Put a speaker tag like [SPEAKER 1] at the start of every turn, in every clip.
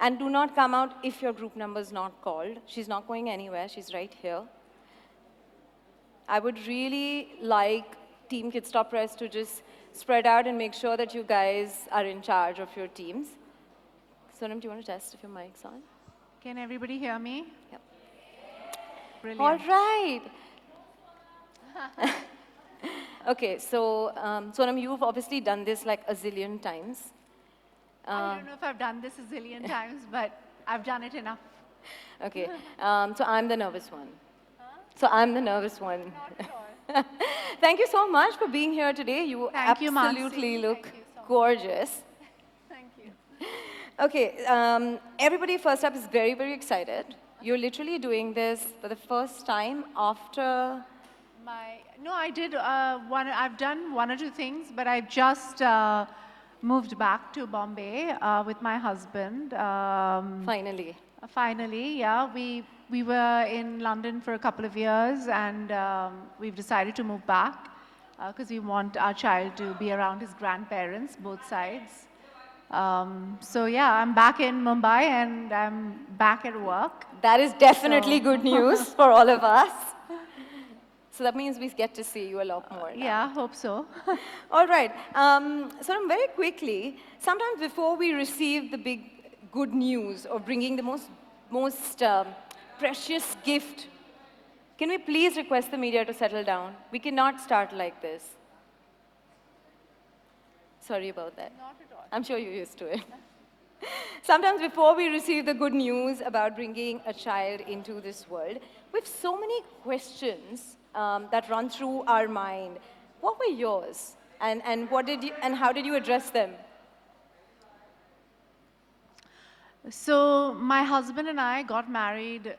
[SPEAKER 1] And do not come out if your group number is not called. She's not going anywhere. She's right here. I would really like Team H0t Press to just spread out and make sure that you guys are in charge of your teams. Sonam, do you want to test if your mic's on?
[SPEAKER 2] Can everybody hear me?
[SPEAKER 1] Yep.
[SPEAKER 2] Brilliant.
[SPEAKER 1] All right. Okay, so Sonam, you've obviously done this like a zillion times.
[SPEAKER 2] I don't know if I've done this a zillion times, but I've done it enough.
[SPEAKER 1] Okay, so I'm the nervous one. Huh? So I'm the nervous one.
[SPEAKER 2] Not
[SPEAKER 1] Thank you so much for being here today. You
[SPEAKER 2] Thank you,
[SPEAKER 1] absolutely
[SPEAKER 2] Mansi.
[SPEAKER 1] look
[SPEAKER 2] Thank you so much.
[SPEAKER 1] gorgeous.
[SPEAKER 2] Thank you.
[SPEAKER 1] Okay, everybody first up is very, very excited. You're literally doing this for the first time after...
[SPEAKER 2] No, I did I've done one or two things, but I've just moved back to Bombay with my husband.
[SPEAKER 1] Finally.
[SPEAKER 2] Finally, yeah. We were in London for a couple of years, and we've decided to move back because we want our child to be around his grandparents, both sides. So yeah, I'm back in Mumbai and I'm back at work.
[SPEAKER 1] That is definitely good news for all of us. So that means we get to see you a lot more now.
[SPEAKER 2] Yeah, hope so.
[SPEAKER 1] All right. So very quickly, sometimes before we receive the big good news or bringing the most precious gift, can we please request the media to settle down? We cannot start like this. Sorry about that.
[SPEAKER 2] Not at all.
[SPEAKER 1] I'm sure you're used to it. Sometimes before we receive the good news about bringing a child into this world, we have so many questions that run through our mind. What were yours? And how did you address them?
[SPEAKER 2] So my husband and I got married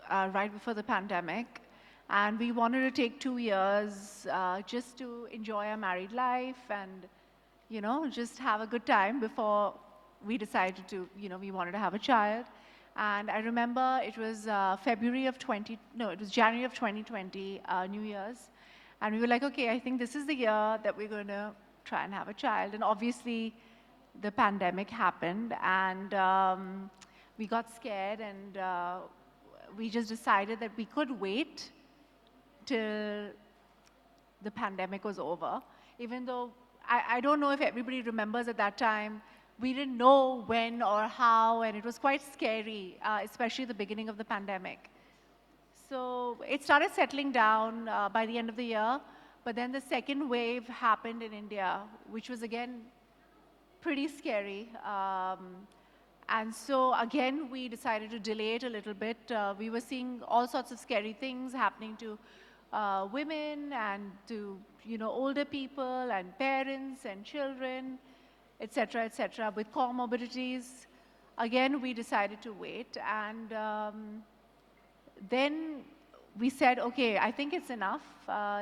[SPEAKER 2] right before the pandemic, and we wanted to take 2 years just to enjoy our married life and, just have a good time before we decided to, we wanted to have a child. And I remember it was January of 2020, New Year's. And we were like, okay, I think this is the year that we're going to try and have a child. And obviously, the pandemic happened, and we got scared, and we just decided that we could wait till the pandemic was over. Even though, I don't know if everybody remembers at that time, we didn't know when or how, and it was quite scary, especially the beginning of the pandemic. So it started settling down by the end of the year, but then the second wave happened in India, which was again pretty scary. And so again, we decided to delay it a little bit. We were seeing all sorts of scary things happening to women and to older people and parents and children, et cetera, with comorbidities. Again, we decided to wait, and then we said, okay, I think it's enough,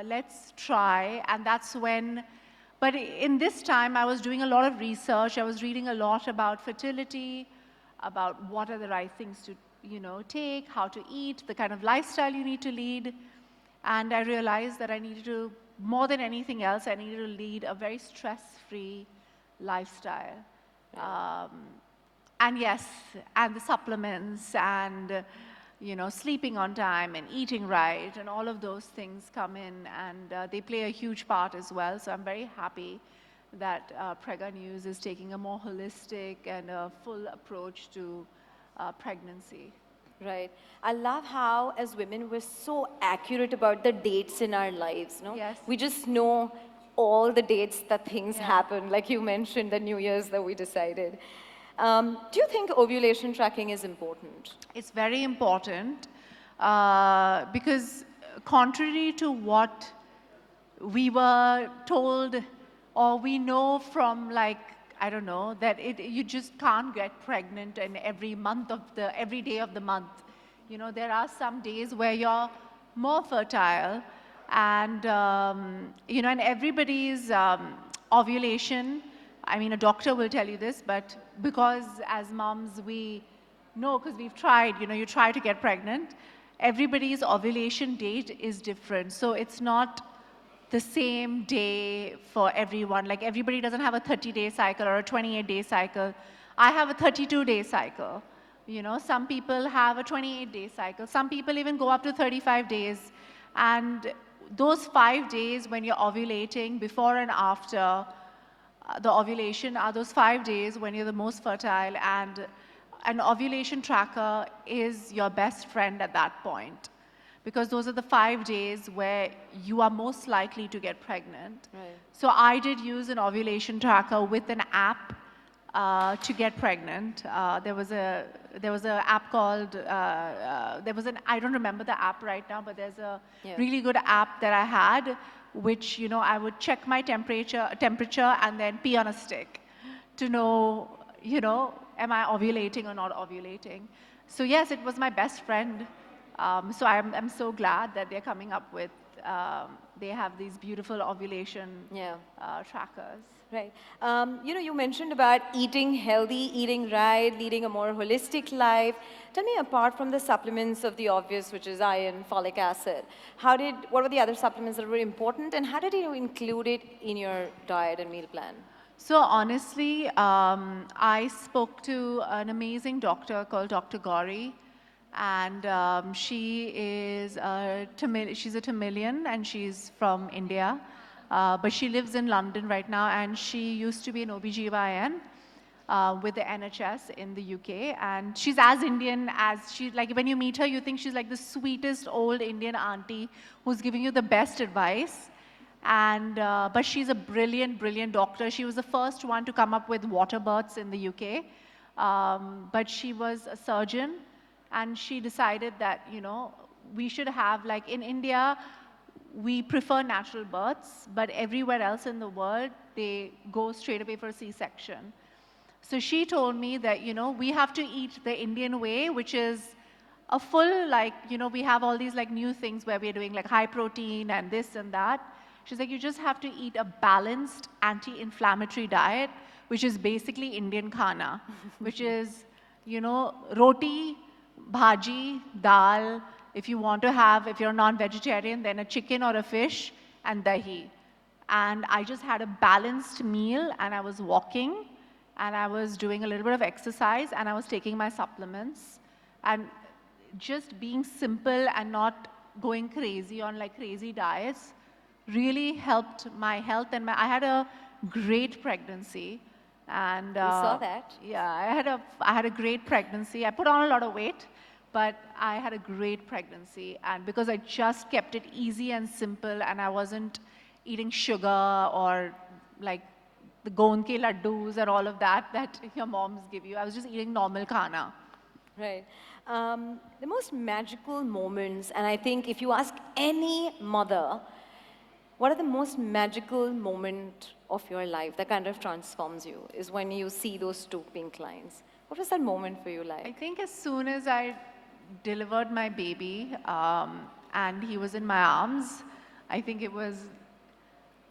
[SPEAKER 2] let's try. And that's when, but in this time, I was doing a lot of research. I was reading a lot about fertility, about what are the right things to take, how to eat, the kind of lifestyle you need to lead. And I realized that I needed to, more than anything else, I needed to lead a very stress-free lifestyle. And yes, and the supplements and sleeping on time and eating right and all of those things come in, and they play a huge part as well. So I'm very happy that Prega News is taking a more holistic and a full approach to pregnancy.
[SPEAKER 1] Right. I love how, as women, we're so accurate about the dates in our lives. No?
[SPEAKER 2] Yes.
[SPEAKER 1] We just know all the dates that things happen, like you mentioned, the New Year's that we decided. Do you think ovulation tracking is important?
[SPEAKER 2] It's very important because contrary to what we were told or we know from, like, I don't know, that you just can't get pregnant in every day of the month. There are some days where you're more fertile, and and everybody's ovulation, I mean, a doctor will tell you this, but because as moms we know, because we've tried, you try to get pregnant, everybody's ovulation date is different. So it's not the same day for everyone. Like, everybody doesn't have a 30-day cycle or a 28-day cycle. I have a 32-day cycle. You know, some people have a 28-day cycle. Some people even go up to 35 days. And those 5 days when you're ovulating, before and after the ovulation, are those 5 days when you're the most fertile. And an ovulation tracker is your best friend at that point, because those are the 5 days where you are most likely to get pregnant.
[SPEAKER 1] Right.
[SPEAKER 2] So I did use an ovulation tracker with an app to get pregnant. There was a app called I don't remember the app right now, but there's a really good app that I had, which, you know, I would check my temperature and then pee on a stick to know, you know, am I ovulating or not ovulating. So yes, it was my best friend. So I'm so glad that they're coming up with, they have these beautiful ovulation trackers.
[SPEAKER 1] Right. You know, you mentioned about eating healthy, eating right, leading a more holistic life. Tell me, apart from the supplements of the obvious, which is iron, folic acid, what were the other supplements that were important, and how did you include it in your diet and meal plan?
[SPEAKER 2] So honestly, I spoke to an amazing doctor called Dr. Gauri, and she's a Tamilian, and she's from India. But she lives in London right now, and she used to be an OBGYN with the NHS in the UK. And she's as Indian as like when you meet her, you think she's like the sweetest old Indian auntie who's giving you the best advice. And but she's a brilliant, brilliant doctor. She was the first one to come up with water births in the UK. But she was a surgeon, and she decided that, you know, we should have, like in India, we prefer natural births, but everywhere else in the world, they go straight away for a C-section. So she told me that, you know, we have to eat the Indian way, which is a full, like, you know, we have all these like new things where we're doing like high protein and this and that. She's like, you just have to eat a balanced anti-inflammatory diet, which is basically Indian khana, which is, you know, roti, bhaji, dal. If you want to have, if you're non-vegetarian, then a chicken or a fish and dahi. And I just had a balanced meal, and I was walking, and I was doing a little bit of exercise, and I was taking my supplements. And just being simple and not going crazy on like crazy diets really helped my health. And I had a great pregnancy. And
[SPEAKER 1] we saw that.
[SPEAKER 2] Yeah, I had a great pregnancy. I put on a lot of weight, but I had a great pregnancy. And because I just kept it easy and simple, and I wasn't eating sugar or like the gond ke laddus and all of that your moms give you. I was just eating normal khana.
[SPEAKER 1] Right. The most magical moments, and I think if you ask any mother, what are the most magical moment of your life that kind of transforms you, is when you see those two pink lines. What was that moment for you like?
[SPEAKER 2] I think as soon as I delivered my baby and he was in my arms, I think it was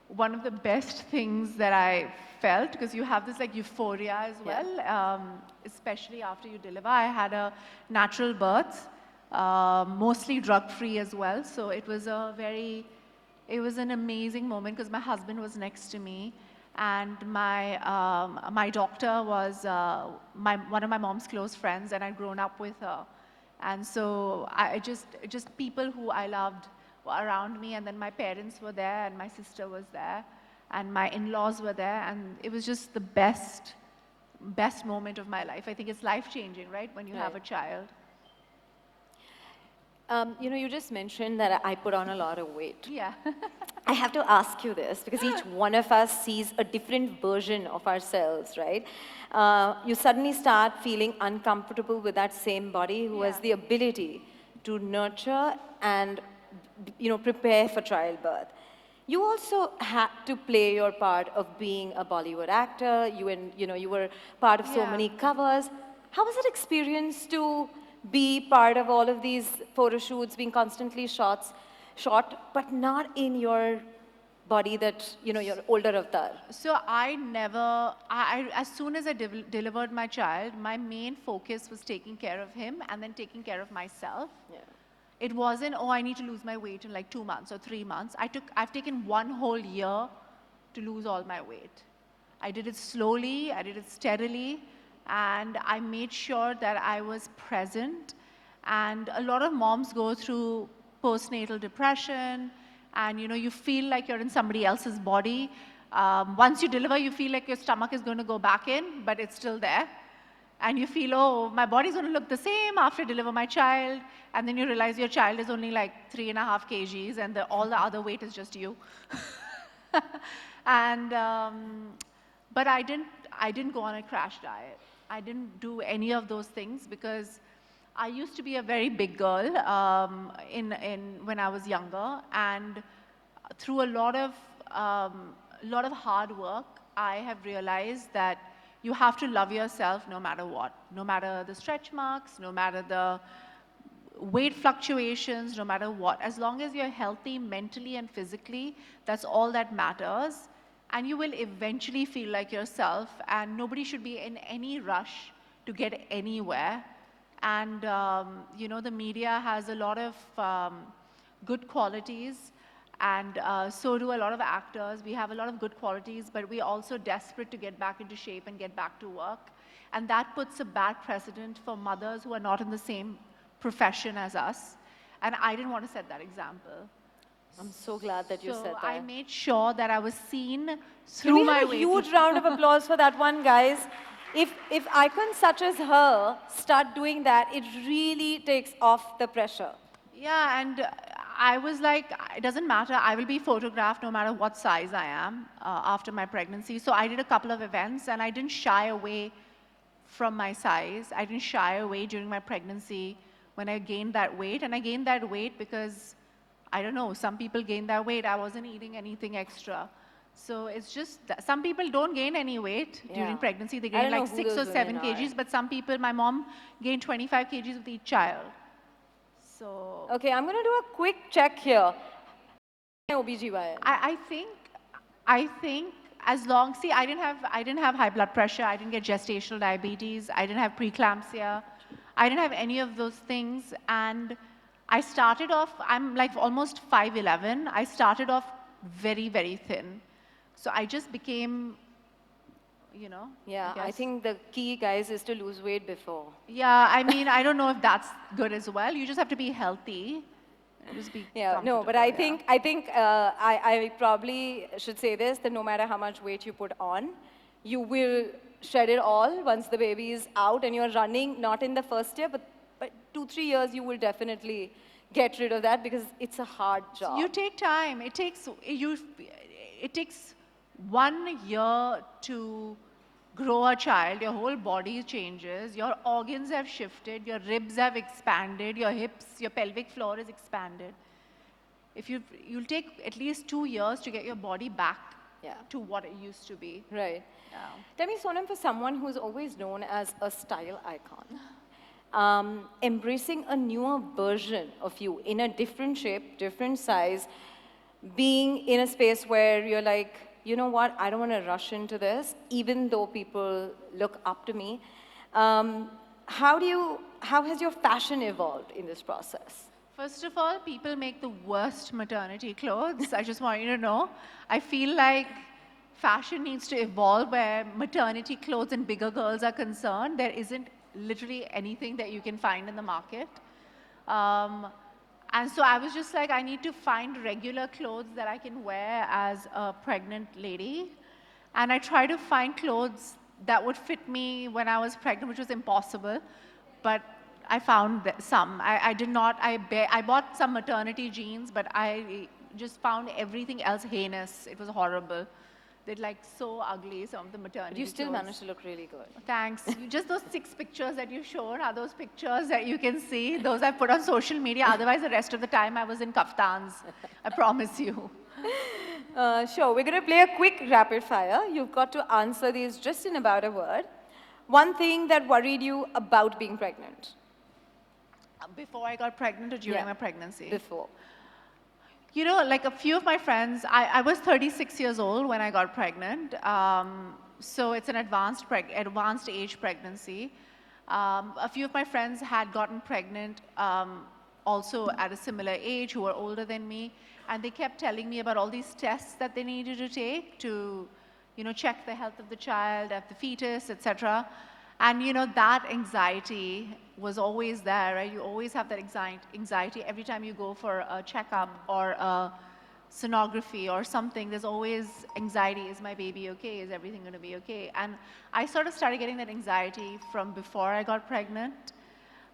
[SPEAKER 2] one of the best things that I felt, because you have this like euphoria as well, especially after you deliver. I had a natural birth, mostly drug-free as well. So it was an amazing moment, because my husband was next to me, and my doctor was one of my mom's close friends, and I'd grown up with her. And so I just people who I loved were around me, and then my parents were there, and my sister was there, and my in-laws were there, and it was just the best moment of my life. I think it's life-changing, right, when you have a child.
[SPEAKER 1] You know, you just mentioned that I put on a lot of weight.
[SPEAKER 2] Yeah.
[SPEAKER 1] I have to ask you this, because each one of us sees a different version of ourselves, right? You suddenly start feeling uncomfortable with that same body who has the ability to nurture and, you know, prepare for childbirth. You also had to play your part of being a Bollywood actor. You were part of so many covers. How was it experience to be part of all of these photo shoots, being constantly shot, but not in your body that, you know, your older avatar?
[SPEAKER 2] So as soon as I delivered my child, my main focus was taking care of him and then taking care of myself.
[SPEAKER 1] Yeah.
[SPEAKER 2] It wasn't, oh, I need to lose my weight in like 2 months or 3 months. I've taken 1 whole year to lose all my weight. I did it slowly, I did it steadily, and I made sure that I was present. And a lot of moms go through postnatal depression, and you feel like you're in somebody else's body. Once you deliver, you feel like your stomach is going to go back in, but it's still there. And you feel, oh, my body's going to look the same after I deliver my child. And then you realize your child is only like 3.5 kgs, and all the other weight is just you. And but I didn't go on a crash diet. I didn't do any of those things because I used to be a very big girl when I was younger, and through a lot of hard work, I have realized that you have to love yourself no matter what, no matter the stretch marks, no matter the weight fluctuations, no matter what. As long as you're healthy mentally and physically, that's all that matters. And you will eventually feel like yourself, and nobody should be in any rush to get anywhere. And, the media has a lot of good qualities, and so do a lot of actors. We have a lot of good qualities, but we're also desperate to get back into shape and get back to work. And that puts a bad precedent for mothers who are not in the same profession as us. And I didn't want to set that example.
[SPEAKER 1] I'm so glad that you said that.
[SPEAKER 2] So I made sure that I was seen
[SPEAKER 1] Can
[SPEAKER 2] through
[SPEAKER 1] we
[SPEAKER 2] my
[SPEAKER 1] have a
[SPEAKER 2] weight.
[SPEAKER 1] huge round of applause for that one, guys? If icons such as her start doing that, it really takes off the pressure.
[SPEAKER 2] Yeah, and I was like, it doesn't matter. I will be photographed no matter what size I am after my pregnancy. So I did a couple of events, and I didn't shy away from my size. I didn't shy away during my pregnancy when I gained that weight. And I gained that weight because, I don't know, some people gain that weight. I wasn't eating anything extra. So it's just that some people don't gain any weight during
[SPEAKER 1] Yeah.
[SPEAKER 2] pregnancy. They
[SPEAKER 1] I
[SPEAKER 2] gain
[SPEAKER 1] don't know
[SPEAKER 2] like
[SPEAKER 1] who
[SPEAKER 2] 6 or
[SPEAKER 1] those
[SPEAKER 2] 7
[SPEAKER 1] women are.
[SPEAKER 2] kgs, but some people, my mom gained 25 kgs with each child. So
[SPEAKER 1] Okay, I'm going to do a quick check here. OBGYN.
[SPEAKER 2] I think as long, see, I didn't have high blood pressure. I didn't get gestational diabetes. I didn't have preeclampsia. I didn't have any of those things. And I started off, I'm like almost 5'11". I started off very, very thin. So I just became,
[SPEAKER 1] Yeah, I
[SPEAKER 2] guess.
[SPEAKER 1] think the key, guys, is to lose weight before.
[SPEAKER 2] Yeah, I mean, I don't know if that's good as well. You just have to be healthy. Just be
[SPEAKER 1] Yeah, no, but I
[SPEAKER 2] comfortable,
[SPEAKER 1] think I probably should say this, that no matter how much weight you put on, you will shed it all once the baby is out and you're running, not in the first year, but 2-3 years, you will definitely get rid of that because it's a hard job.
[SPEAKER 2] You take time. It takes 1 year to grow a child. Your whole body changes. Your organs have shifted. Your ribs have expanded. Your hips, your pelvic floor is expanded. You'll take at least 2 years to get your body back
[SPEAKER 1] Yeah.
[SPEAKER 2] to what it used to be.
[SPEAKER 1] Right.
[SPEAKER 2] Yeah.
[SPEAKER 1] Tell me, Sonam, for someone who's always known as a style icon, embracing a newer version of you in a different shape, different size, being in a space where you're like, you know what, I don't want to rush into this, even though people look up to me. How has your fashion evolved in this process?
[SPEAKER 2] First of all, people make the worst maternity clothes. I just want you to know. I feel like fashion needs to evolve where maternity clothes and bigger girls are concerned. There isn't literally anything that you can find in the market. And so I was just like, I need to find regular clothes that I can wear as a pregnant lady. And I tried to find clothes that would fit me when I was pregnant, which was impossible. But I found some. I bought some maternity jeans, but I just found everything else heinous. It was horrible. They're like so ugly, some of the maternity
[SPEAKER 1] You still
[SPEAKER 2] clothes.
[SPEAKER 1] managed to look really good.
[SPEAKER 2] Thanks. Just those 6 pictures that you showed are those pictures that you can see. Those I put on social media. Otherwise, the rest of the time I was in kaftans. I promise you.
[SPEAKER 1] Sure, we're going to play a quick rapid fire. You've got to answer these just in about a word. One thing that worried you about being pregnant?
[SPEAKER 2] Before I got pregnant or during
[SPEAKER 1] Yeah.
[SPEAKER 2] my pregnancy?
[SPEAKER 1] Before.
[SPEAKER 2] Like a few of my friends, I was 36 years old when I got pregnant. So it's an advanced age pregnancy. A few of my friends had gotten pregnant also at a similar age who were older than me. And they kept telling me about all these tests that they needed to take to check the health of the child, of the fetus, etc. And that anxiety was always there, right? You always have that anxiety every time you go for a checkup or a sonography or something. There's always anxiety. Is my baby okay? Is everything going to be okay? And I sort of started getting that anxiety from before I got pregnant.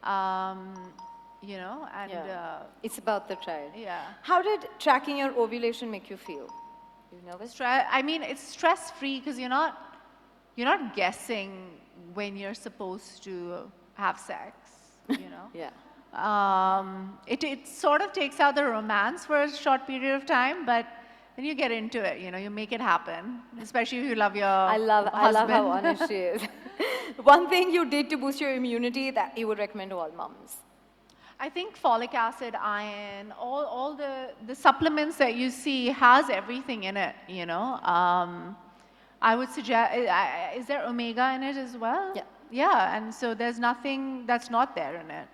[SPEAKER 2] Um, and
[SPEAKER 1] Yeah. It's about the child.
[SPEAKER 2] yeah.
[SPEAKER 1] How did tracking your ovulation make you feel? You nervous?
[SPEAKER 2] I mean, it's stress-free because you're not guessing when you're supposed to have sex,
[SPEAKER 1] Yeah.
[SPEAKER 2] It sort of takes out the romance for a short period of time, but then you get into it, you make it happen, especially if you love your
[SPEAKER 1] I love
[SPEAKER 2] husband.
[SPEAKER 1] how honest she is. One thing you did to boost your immunity that you would recommend to all moms.
[SPEAKER 2] I think folic acid, iron, all the supplements that you see has everything in it, I would suggest, is there omega in it as well?
[SPEAKER 1] Yeah.
[SPEAKER 2] Yeah, and so there's nothing that's not there in it.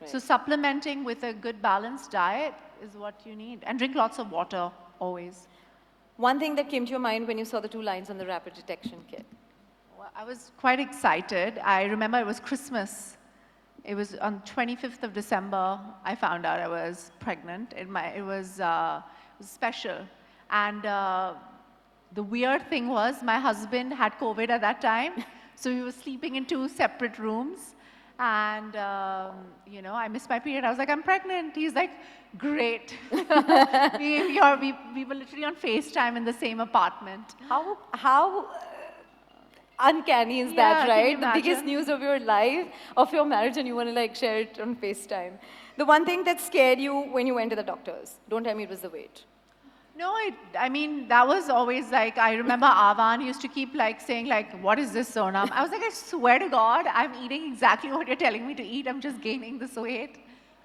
[SPEAKER 1] Right.
[SPEAKER 2] So supplementing with a good balanced diet is what you need. And drink lots of water, always.
[SPEAKER 1] One thing that came to your mind when you saw the 2 lines on the rapid detection kit.
[SPEAKER 2] Well, I was quite excited. I remember it was Christmas. It was on 25th of December, I found out I was pregnant. It was special. And the weird thing was my husband had COVID at that time. So we were sleeping in 2 separate rooms. And, I missed my period. I was like, I'm pregnant. He's like, great. we were literally on FaceTime in the same apartment.
[SPEAKER 1] How uncanny is
[SPEAKER 2] Yeah,
[SPEAKER 1] that,
[SPEAKER 2] can
[SPEAKER 1] right?
[SPEAKER 2] you
[SPEAKER 1] The biggest
[SPEAKER 2] imagine?
[SPEAKER 1] news of your life, of your marriage, and you want to share it on FaceTime. The one thing that scared you when you went to the doctors, don't tell me it was the weight.
[SPEAKER 2] No, I mean, that was always I remember Avan used to keep saying what is this, Sonam? I was like, I swear to God, I'm eating exactly what you're telling me to eat. I'm just gaining this weight.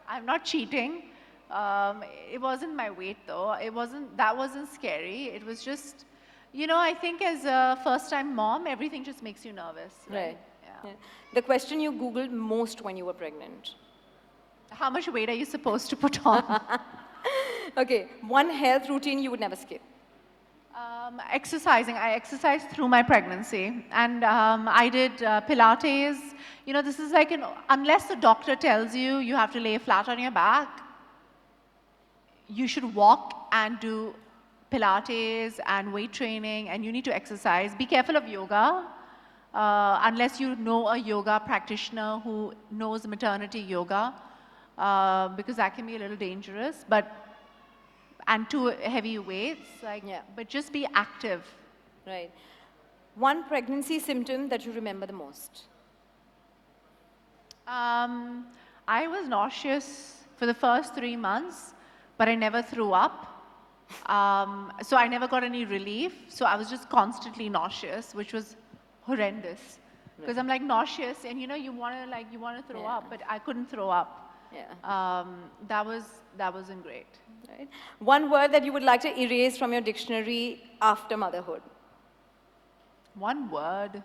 [SPEAKER 2] I'm not cheating. It wasn't my weight though. That wasn't scary. It was just, I think as a first-time mom, everything just makes you nervous.
[SPEAKER 1] Right.
[SPEAKER 2] Yeah.
[SPEAKER 1] Yeah. The question you Googled most when you were pregnant.
[SPEAKER 2] How much weight are you supposed to put on?
[SPEAKER 1] Okay, one health routine you would never skip.
[SPEAKER 2] Exercising. I exercised through my pregnancy, and I did Pilates. This is unless the doctor tells you you have to lay flat on your back, you should walk and do Pilates and weight training, and you need to exercise. Be careful of yoga, unless you know a yoga practitioner who knows maternity yoga, because that can be a little dangerous. And too heavy weights,
[SPEAKER 1] Yeah.
[SPEAKER 2] but just be active.
[SPEAKER 1] Right. One pregnancy symptom that you remember the most.
[SPEAKER 2] I was nauseous for the first 3 months, but I never threw up. So I never got any relief. So I was just constantly nauseous, which was horrendous. Because I'm nauseous, and you want to throw
[SPEAKER 1] Yeah.
[SPEAKER 2] up, but I couldn't throw up.
[SPEAKER 1] Yeah.
[SPEAKER 2] That wasn't great.
[SPEAKER 1] Right. One word that you would like to erase from your dictionary after motherhood.
[SPEAKER 2] One word.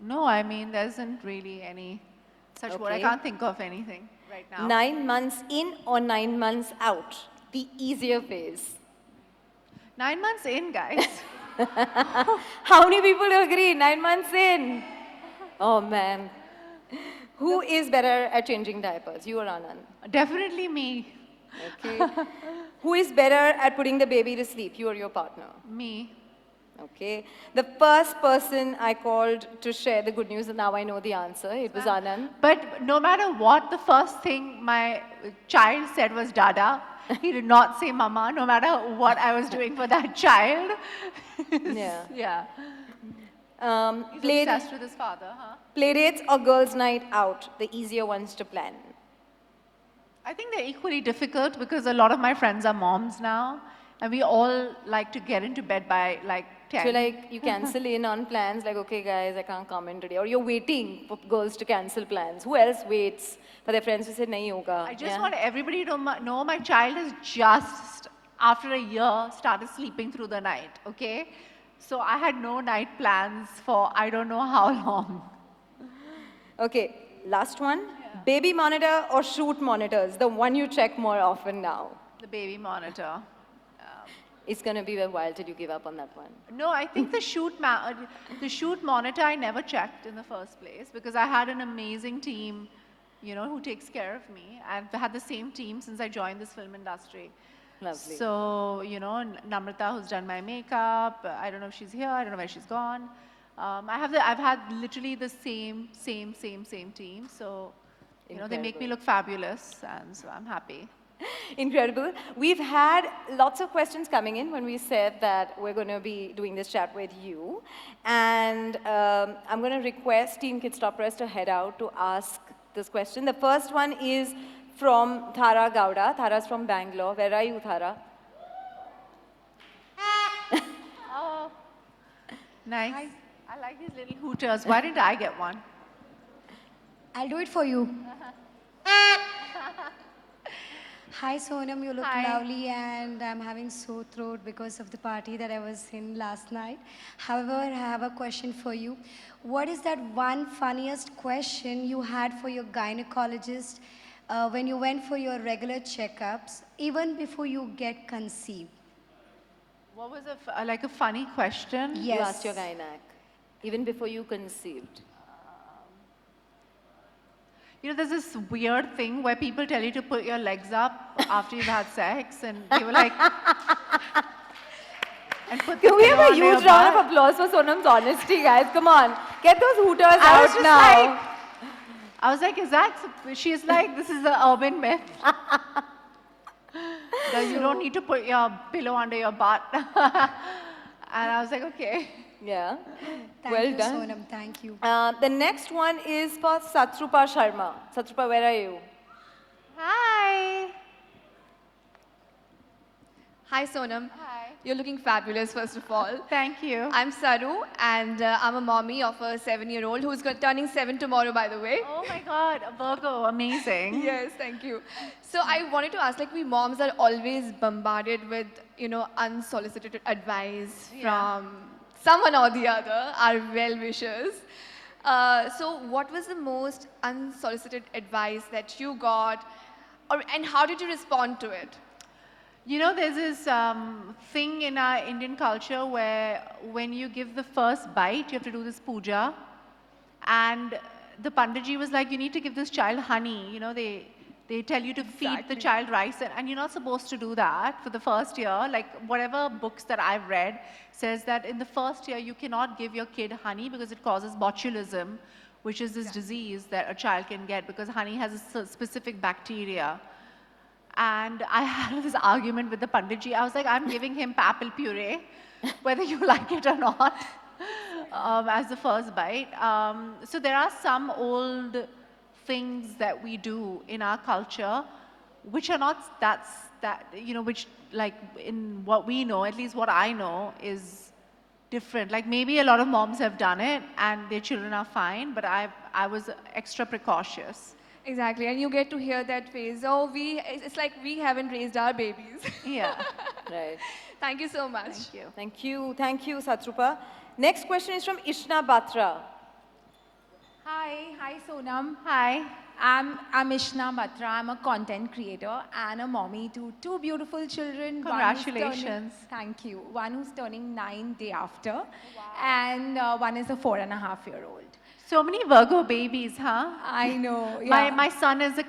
[SPEAKER 2] No, I mean, there isn't really any such word. I
[SPEAKER 1] Okay.
[SPEAKER 2] can't think of anything right now.
[SPEAKER 1] 9 months in or 9 months out? The easier phase.
[SPEAKER 2] 9 months in, guys.
[SPEAKER 1] How many people agree? 9 months in. Oh man. Who is better at changing diapers? You or Anand?
[SPEAKER 2] Definitely me.
[SPEAKER 1] Okay. Who is better at putting the baby to sleep? You or your partner?
[SPEAKER 2] Me.
[SPEAKER 1] Okay. The first person I called to share the good news, and now I know the answer. It was Anand.
[SPEAKER 2] But no matter what, the first thing my child said was Dada. He did not say Mama, no matter what I was doing for that child.
[SPEAKER 1] Yeah.
[SPEAKER 2] Yeah. He's
[SPEAKER 1] Play,
[SPEAKER 2] obsessed with his father, huh?
[SPEAKER 1] play dates or girls' night out? The easier ones to plan.
[SPEAKER 2] I think they're equally difficult because a lot of my friends are moms now, and we all like to get into bed by 10.
[SPEAKER 1] So you cancel in on plans okay guys, I can't come in today. Or you're waiting for girls to cancel plans. Who else waits for their friends to say, nahi hoga?
[SPEAKER 2] I just want everybody to know my child has just, after a year, started sleeping through the night, okay? So I had no night plans for I don't know how long.
[SPEAKER 1] Okay, last one. Yeah. Baby monitor or H0t monitors? The one you check more often now.
[SPEAKER 2] The baby monitor.
[SPEAKER 1] It's going to be a while till you give up on that one.
[SPEAKER 2] No, I think the shoot monitor I never checked in the first place because I had an amazing team, you know, who takes care of me. I've had the same team since I joined this film industry.
[SPEAKER 1] Lovely.
[SPEAKER 2] So, you know, Namrata, who's done my makeup, I don't know if she's here, I don't know where she's gone. I've had literally the same team. So, you know, they make me look fabulous, and so I'm happy.
[SPEAKER 1] Incredible. We've had lots of questions coming in when we said that we're going to be doing this chat with you. And I'm going to request Team Kid Stop Press to head out to ask this question. The first one is from Thara Gowda. Thara's from Bangalore. Where are you, Thara?
[SPEAKER 2] Oh, nice. Hi. I like these little hooters. Why didn't I get one?
[SPEAKER 3] I'll do it for you. Hi Sonam, you look lovely and I'm having sore throat because of the party that I was in last night. However, I have a question for you. What is that one funniest question you had for your gynecologist when you went for your regular checkups, even before you get conceived?
[SPEAKER 2] What was like a funny question?
[SPEAKER 3] Yes.
[SPEAKER 1] You asked your gynac, even before you conceived.
[SPEAKER 2] You know, there's this weird thing where people tell you to put your legs up after you've had sex, and they were like, and put
[SPEAKER 1] Can we have a
[SPEAKER 2] on your
[SPEAKER 1] huge round
[SPEAKER 2] butt.
[SPEAKER 1] of applause for Sonam's honesty, guys? Come on, get those hooters
[SPEAKER 2] I was
[SPEAKER 1] out
[SPEAKER 2] just
[SPEAKER 1] now.
[SPEAKER 2] like, I was like, is that? She's like, this is an urban myth. That you don't need to put your pillow under your butt. And I was like, okay.
[SPEAKER 1] Yeah.
[SPEAKER 3] Thank
[SPEAKER 1] Well
[SPEAKER 3] you,
[SPEAKER 1] done.
[SPEAKER 3] Sonam. Thank you.
[SPEAKER 1] The next one is for Satrupa Sharma. Satrupa, where are you?
[SPEAKER 2] Hi.
[SPEAKER 4] Hi Sonam.
[SPEAKER 2] Hi.
[SPEAKER 4] You're looking fabulous, first of all.
[SPEAKER 2] Thank you.
[SPEAKER 4] I'm Saru, and I'm a mommy of a 7-year-old who's turning 7 tomorrow, by the way.
[SPEAKER 2] Oh my God, a Virgo, amazing.
[SPEAKER 4] Yes, thank you. So I wanted to ask, like, we moms are always bombarded with, you know, unsolicited advice from someone or the other, our well-wishers. So what was the most unsolicited advice that you got, and how did you respond to it?
[SPEAKER 2] You know, there's this thing in our Indian culture where when you give the first bite, you have to do this puja. And the Panditji was like, you need to give this child honey. You know, they tell you to feed the child rice, and you're not supposed to do that for the first year. Like, whatever books that I've read says that in the first year, you cannot give your kid honey because it causes botulism, which is this disease that a child can get because honey has a specific bacteria. And I had this argument with the Panditji. I was like, I'm giving him apple puree, whether you like it or not, as the first bite. So there are some old things that we do in our culture, which are not you know, which like in what we know, at least what I know, is different. Like maybe a lot of moms have done it and their children are fine, but I was extra precautious.
[SPEAKER 4] Exactly, and you get to hear that phrase, oh, it's like we haven't raised our babies.
[SPEAKER 2] Yeah.
[SPEAKER 1] Right.
[SPEAKER 4] Thank you so much.
[SPEAKER 2] Thank you.
[SPEAKER 1] Thank you. Thank you, Satrupa. Next question is from Ishna Batra.
[SPEAKER 5] Hi Sonam.
[SPEAKER 2] Hi.
[SPEAKER 5] I'm Ishna Batra. I'm a content creator and a mommy to 2 beautiful children.
[SPEAKER 2] Congratulations.
[SPEAKER 5] Thank you. One who's turning 9 day after, and one is a 4.5-year-old.
[SPEAKER 2] So many Virgo babies, huh?
[SPEAKER 5] I know. Yeah.
[SPEAKER 2] My son is a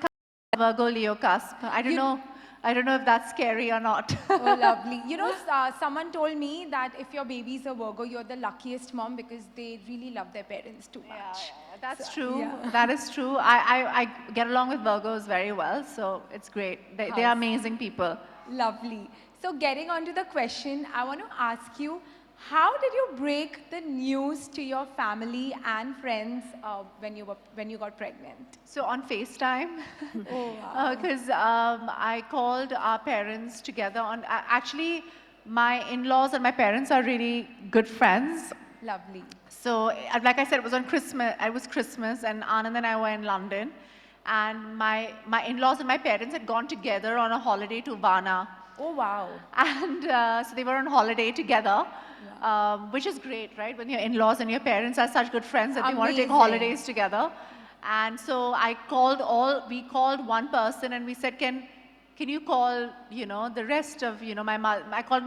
[SPEAKER 2] Virgo Leo cusp. I don't know if that's scary or not.
[SPEAKER 5] Oh, lovely. You know, someone told me that if your baby's a Virgo, you're the luckiest mom because they really love their parents too much.
[SPEAKER 2] That's true. That is true. I get along with Virgos very well, so it's great. They are amazing people.
[SPEAKER 5] Lovely. So getting on to the question, I want to ask you, how did you break the news to your family and friends when you got pregnant?
[SPEAKER 2] So on FaceTime,
[SPEAKER 5] Oh, wow.
[SPEAKER 2] because I called our parents together on. Actually, my in-laws and my parents are really good friends.
[SPEAKER 5] Lovely.
[SPEAKER 2] So, like I said, it was on Christmas. It was Christmas, and Anand and I were in London, and my in-laws and my parents had gone together on a holiday to Varna.
[SPEAKER 5] Oh, wow.
[SPEAKER 2] And so they were on holiday together, which is great, right? When your in-laws and your parents are such good friends that they want to take
[SPEAKER 5] Amazing.
[SPEAKER 2] holidays together. And so we called one person and we said, can can you call, the rest of, I called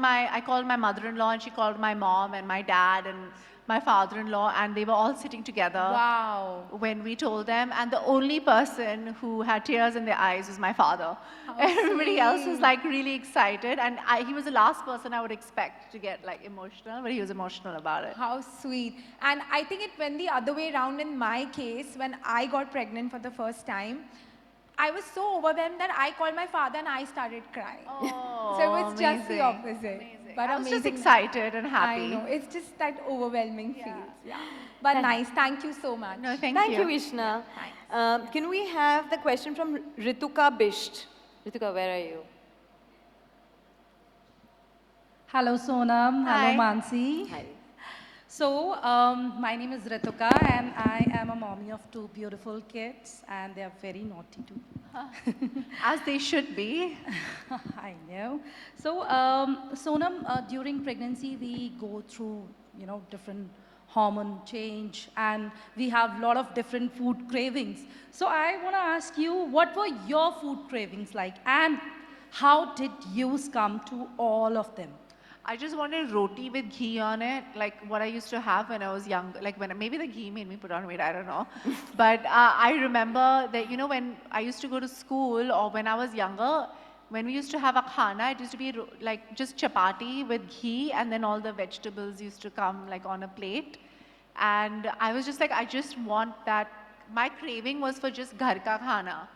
[SPEAKER 2] my mother-in-law and she called my mom and my dad and my father-in-law, and they were all sitting together.
[SPEAKER 5] Wow.
[SPEAKER 2] When we told them, and the only person who had tears in their eyes was my father.
[SPEAKER 5] How
[SPEAKER 2] Everybody else was
[SPEAKER 5] sweet.
[SPEAKER 2] like really excited, and he was the last person I would expect to get like emotional, but he was emotional about it.
[SPEAKER 5] How sweet. And I think it went the other way around in my case when I got pregnant for the first time. I was so overwhelmed that I called my father and I started crying.
[SPEAKER 2] Oh,
[SPEAKER 5] So it was just the
[SPEAKER 2] amazing.
[SPEAKER 5] opposite.
[SPEAKER 2] Amazing.
[SPEAKER 5] But
[SPEAKER 2] I was just
[SPEAKER 5] amazing.
[SPEAKER 2] excited and happy.
[SPEAKER 5] I know. It's just that overwhelming feels. Yeah. But nice. Thank you so much.
[SPEAKER 2] No, thank
[SPEAKER 1] Thank
[SPEAKER 2] you.
[SPEAKER 1] you, Ishna.
[SPEAKER 5] Thanks.
[SPEAKER 1] Can we have the question from Rituka Bisht? Rituka, where are you?
[SPEAKER 6] Hello Sonam,
[SPEAKER 2] Hi.
[SPEAKER 6] hello Mansi.
[SPEAKER 1] Hi.
[SPEAKER 6] So, my name is Rituka and I am a mommy of two beautiful kids and they are very naughty too.
[SPEAKER 2] As they should be.
[SPEAKER 6] I know. So, Sonam, during pregnancy we go through, different hormone change and we have a lot of different food cravings. So, I want to ask you, what were your food cravings like and how did you succumb to all of them?
[SPEAKER 2] I just wanted roti with ghee on it, like what I used to have when I was young. Like maybe the ghee made me put on weight, I don't know. But I remember that, when I used to go to school or when I was younger, when we used to have a khana, it used to be like just chapati with ghee and then all the vegetables used to come like on a plate. And I was just like, I just want that. My craving was for just ghar ka khana.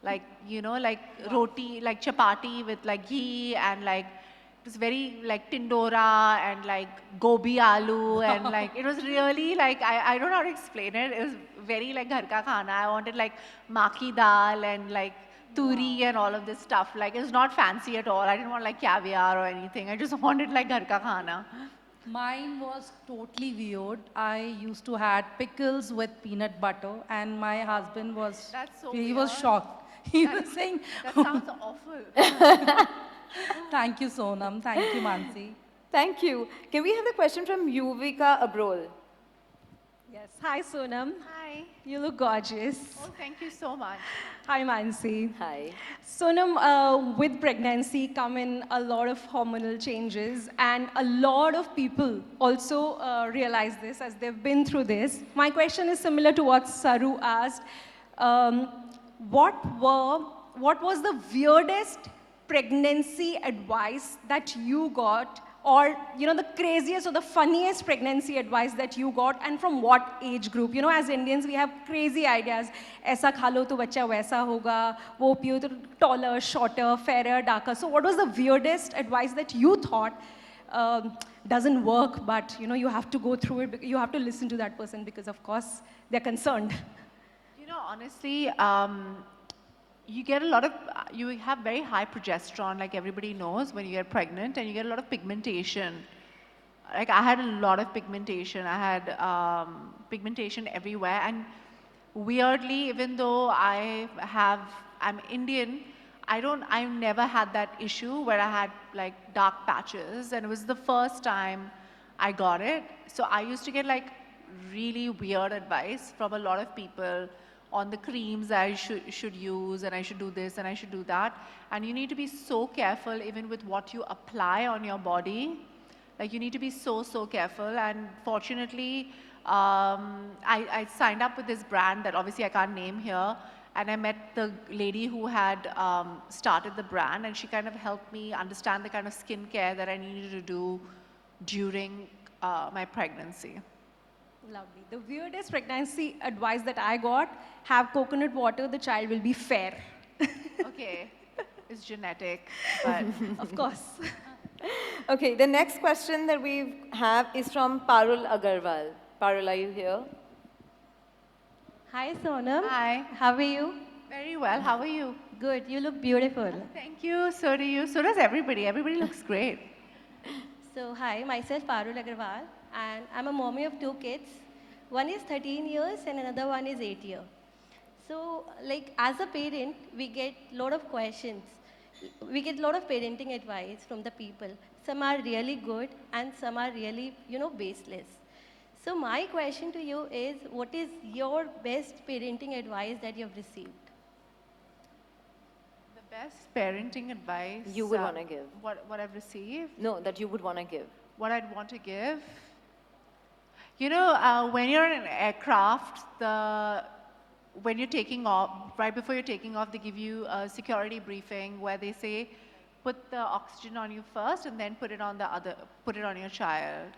[SPEAKER 2] Like, like roti, like chapati with like ghee and like, it was very like tindora and like gobi aloo and like it was really like I don't know how to explain it. It was very like ghar ka khana. I wanted like maki dal and like turi and all of this stuff. Like it was not fancy at all. I didn't want like caviar or anything. I just wanted like ghar ka khana.
[SPEAKER 6] Mine was totally weird. I used to had pickles with peanut butter, and my husband was
[SPEAKER 2] That's so
[SPEAKER 6] he was
[SPEAKER 2] weird.
[SPEAKER 6] shocked. He was saying,
[SPEAKER 2] That sounds awful.
[SPEAKER 6] "Thank you, Sonam. Thank you, Mansi."
[SPEAKER 1] Thank you. Can we have the question from Yuvika Abrol?
[SPEAKER 7] Yes. Hi, Sonam.
[SPEAKER 2] Hi.
[SPEAKER 7] You look gorgeous.
[SPEAKER 2] Oh, thank you so much.
[SPEAKER 7] Hi, Mansi.
[SPEAKER 1] Hi.
[SPEAKER 7] Sonam, with pregnancy come in a lot of hormonal changes, and a lot of people also realize this as they've been through this. My question is similar to what Saru asked. Um, what was the weirdest pregnancy advice that you got, or the craziest or the funniest pregnancy advice that you got, and from what age group? As Indians we have crazy ideas. ऐसा खा लो तो बच्चा वैसा होगा, वो पियो तो taller, shorter, fairer, darker. So what was the weirdest advice that you thought doesn't work, but you have to go through it, you have to listen to that person because of course they're concerned?
[SPEAKER 2] Honestly, you get a lot of, you have very high progesterone, like everybody knows, when you get pregnant, and you get a lot of pigmentation. Like I had a lot of pigmentation. I had pigmentation everywhere, and weirdly, even though I'm Indian, I never had that issue where I had like dark patches, and it was the first time I got it. So I used to get like really weird advice from a lot of people on the creams I should use, and I should do this and I should do that. And you need to be so careful even with what you apply on your body. Like you need to be so careful. And fortunately, I signed up with this brand that obviously I can't name here. And I met the lady who had started the brand, and she kind of helped me understand the kind of skincare that I needed to do during my pregnancy.
[SPEAKER 7] Lovely. The weirdest pregnancy advice that I got: have coconut water, the child will be fair.
[SPEAKER 2] Okay, it's genetic, but
[SPEAKER 7] Of course.
[SPEAKER 1] Okay, the next question that we have is from Parul Agarwal. Parul, are you here?
[SPEAKER 8] Hi Sonam.
[SPEAKER 2] Hi.
[SPEAKER 8] How are you?
[SPEAKER 2] very well. How are you?
[SPEAKER 8] Good. You look beautiful.
[SPEAKER 2] Thank you. So do you. So does everybody. Everybody looks great.
[SPEAKER 8] So hi, myself Parul Agarwal, and I'm a mommy of two kids. One is 13 years and another one is 8 years. So like as a parent, we get a lot of questions. We get a lot of parenting advice from the people. Some are really good and some are really, baseless. So my question to you is, what is your best parenting advice that you've received?
[SPEAKER 2] The Best parenting advice
[SPEAKER 1] You would want to give.
[SPEAKER 2] what I've received,
[SPEAKER 1] No, that you would want to give.
[SPEAKER 2] what I'd want to give. You know, when you're in an aircraft, when you're taking off, right before you're taking off, they give you a security briefing where they say, put the oxygen on you first and then put it on your child.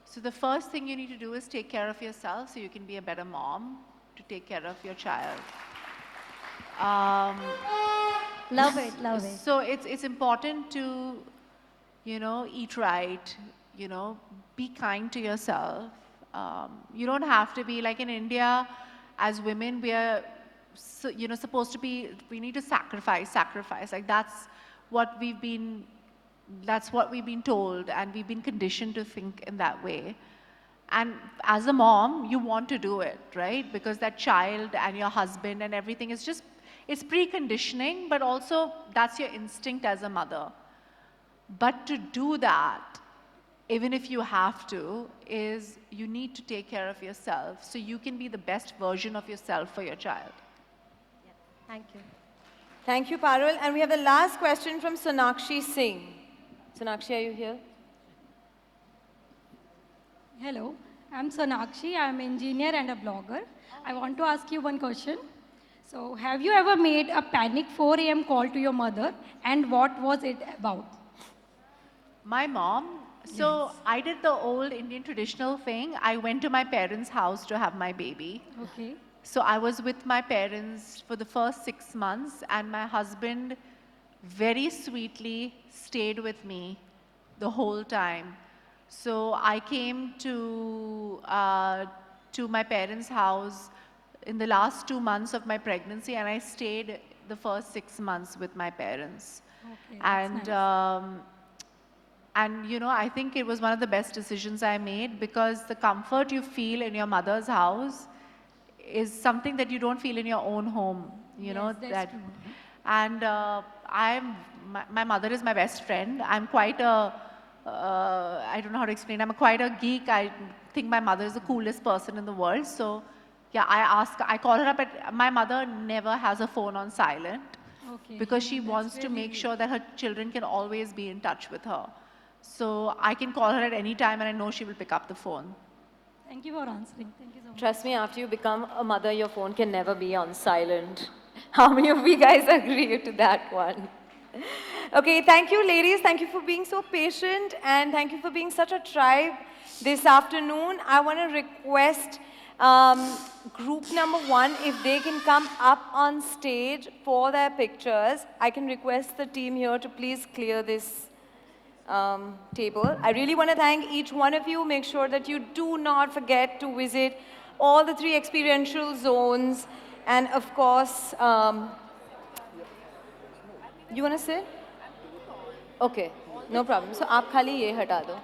[SPEAKER 2] So the first thing you need to do is take care of yourself so you can be a better mom to take care of your child.
[SPEAKER 3] Love it, love it.
[SPEAKER 2] So it's important to, eat right, be kind to yourself. You don't have to be like in India, as women, we are, supposed to be, we need to sacrifice. Like that's what we've been told, and we've been conditioned to think in that way. And as a mom, you want to do it, right? Because that child and your husband and everything is just, it's preconditioning, but also that's your instinct as a mother. But to do that, even if you have to, is you need to take care of yourself so you can be the best version of yourself for your child.
[SPEAKER 8] Thank you.
[SPEAKER 1] Thank you, Parul. And we have the last question from Sonakshi Singh. Sonakshi, are you here?
[SPEAKER 9] Hello, I'm Sonakshi. I'm an engineer and a blogger. I want to ask you one question. So, have you ever made a panic 4 a.m. call to your mother, and what was it about?
[SPEAKER 2] My mom, so yes. I did the old Indian traditional thing. I went to my parents' house to have my baby.
[SPEAKER 9] Okay.
[SPEAKER 2] So I was with my parents for the first 6 months, and my husband very sweetly stayed with me the whole time. So I came to my parents' house in the last 2 months of my pregnancy, and I stayed the first 6 months with my parents.
[SPEAKER 9] Okay,
[SPEAKER 2] And
[SPEAKER 9] nice.
[SPEAKER 2] And I think it was one of the best decisions I made, because the comfort you feel in your mother's house is something that you don't feel in your own home.
[SPEAKER 9] Yes, that's true.
[SPEAKER 2] And my mother is my best friend. I'm quite I don't know how to explain. I'm quite a geek. I think my mother is the coolest person in the world. So yeah, I call her up. My mother never has a phone on silent,
[SPEAKER 9] Okay.
[SPEAKER 2] because she
[SPEAKER 9] That's
[SPEAKER 2] wants to
[SPEAKER 9] really
[SPEAKER 2] make
[SPEAKER 9] great.
[SPEAKER 2] sure that her children can always be in touch with her. So I can call her at any time, and I know she will pick up the phone.
[SPEAKER 9] Thank you for answering. Thank you so much.
[SPEAKER 1] Trust me, after you become a mother, your phone can never be on silent. How many of you guys agree to that one? Okay, thank you, ladies. Thank you for being so patient, and thank you for being such a tribe this afternoon. I want to request group number 1, if they can come up on stage for their pictures. I can request the team here to please clear this table. I really want to thank each one of you. Make sure that you do not forget to visit all the 3 experiential zones. And of course, you want to sit? Okay, no problem. So, आप खाली ये हटा दो.